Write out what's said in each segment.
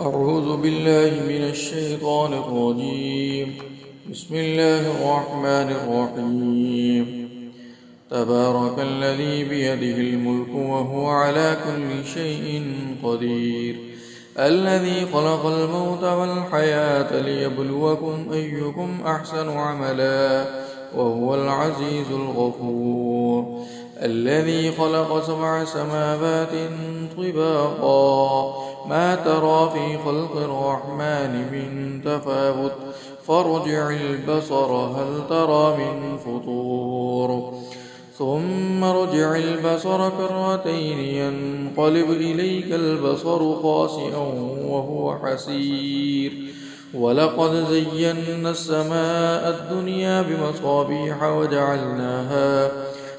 أعوذ بالله من الشيطان الرجيم. بسم الله الرحمن الرحيم. تبارك الذي بيده الملك وهو على كل شيء قدير، الذي خلق الموت والحياة ليبلوكم أيكم أحسن عملا وهو العزيز الغفور، الذي خلق 7 سماوات طباقا ما ترى في خلق الرحمن من تفاوت فارجع البصر هل ترى من فطور ثم ارجع البصر كرتين ينقلب إليك البصر خاسئا وهو حسير، ولقد زينا السماء الدنيا بمصابيح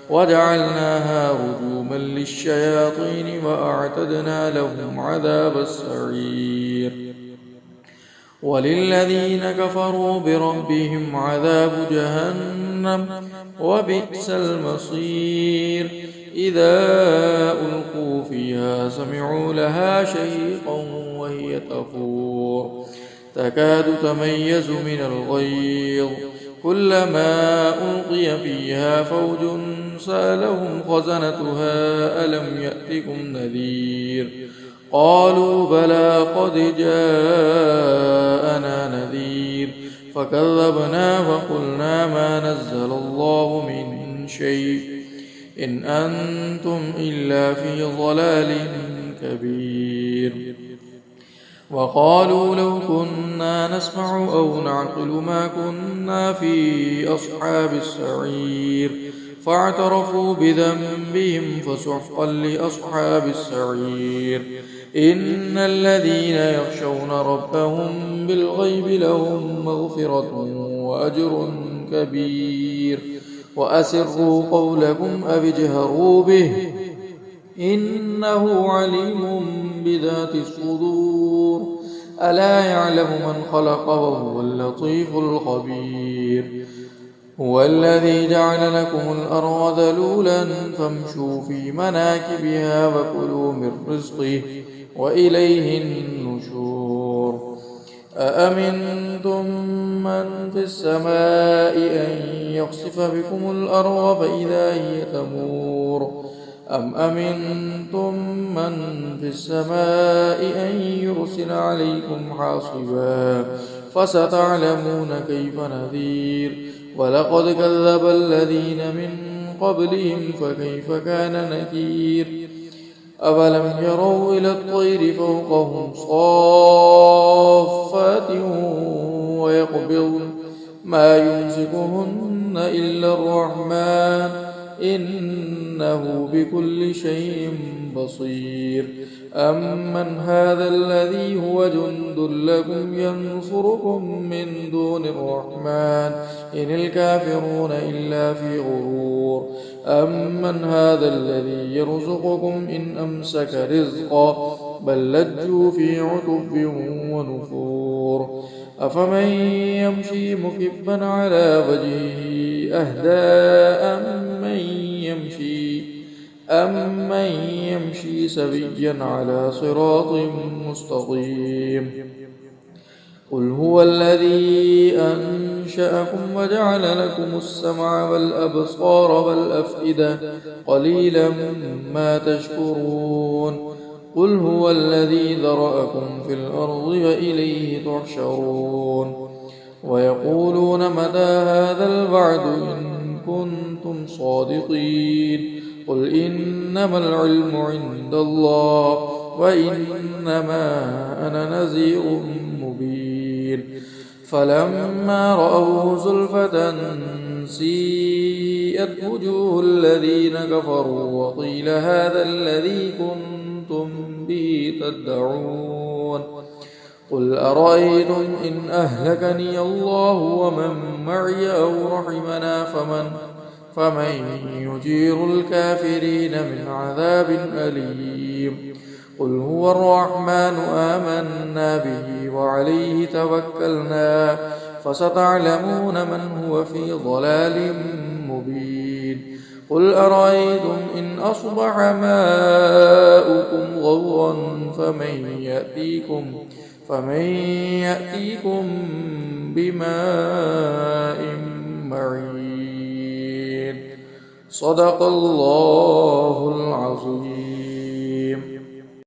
وجعلناها رجوما للشياطين وأعتدنا لهم عذاب السعير، وللذين كفروا بربهم عذاب جهنم وبئس المصير. إذا ألقوا فيها سمعوا لها شهيقا وهي تفور تكاد تميز من الغيظ، كلما ألقي فيها فوج سألهم خزنتها ألم يأتكم نذير، قالوا بلى قد جاءنا نذير فكذبنا وقلنا ما نزل الله من شيء إن أنتم إلا في ضلال كبير. وقالوا لو كنا نسمع أو نعقل ما كنا في أصحاب السعير، فاعترفوا بذنبهم فسحقا لأصحاب السعير. إن الذين يخشون ربهم بالغيب لهم مغفرة وأجر كبير. وأسروا قولكم أو اجهروا به إنه عليم بذات الصدور، ألا يعلم من خلق وهو اللطيف الخبير. هو الذي جعل لكم الأرض ذلولا فامشوا في مناكبها وكلوا من رزقه وإليه النشور. أأمنتم من في السماء أن يخسف بكم الأرض فإذا هي تمور، أم أمنتم من في السماء أن يرسل عليكم حاصبا فستعلمون كيف نذير. ولقد كذب الذين من قبلهم فكيف كان نكير. أفلم يروا إلى الطير فوقهم صافات ويقبضن ما يمسكهن إلا الرحمن إنه بكل شيء بصير. أمن هذا الذي هو جند لكم ينصركم من دون الرحمن إن الكافرون إلا في غرور. أمن هذا الذي يرزقكم إن أمسك رزقا بل لجوا في عتب ونفور. أفمن يمشي مكبا على وجهه أهدى أمن يمشي سويا على صراط مستقيم. قل هو الذي أنشأكم وجعل لكم السمع والأبصار والأفئدة قليلا ما تشكرون. قل هو الذي ذرأكم في الأرض وإليه تحشرون. ويقولون متى هذا الوعد إن كنتم صادقين. قل إنما العلم عند الله وإنما أنا نذير مبين. فلما رأوه زلفة سيئت وجوه الذين كفروا وقيل هذا الذي كنتم به تدعون. قل أرأيتم إن أهلكني الله ومن معي أو رحمنا فمن يجير الكافرين من عذاب أليم. قل هو الرحمن آمنا به وعليه توكلنا فستعلمون من هو في ضلال مبين. قل أرأيتم إن أصبح ماؤكم غورا فمن يأتيكم بماء معين. صدق الله العظيم.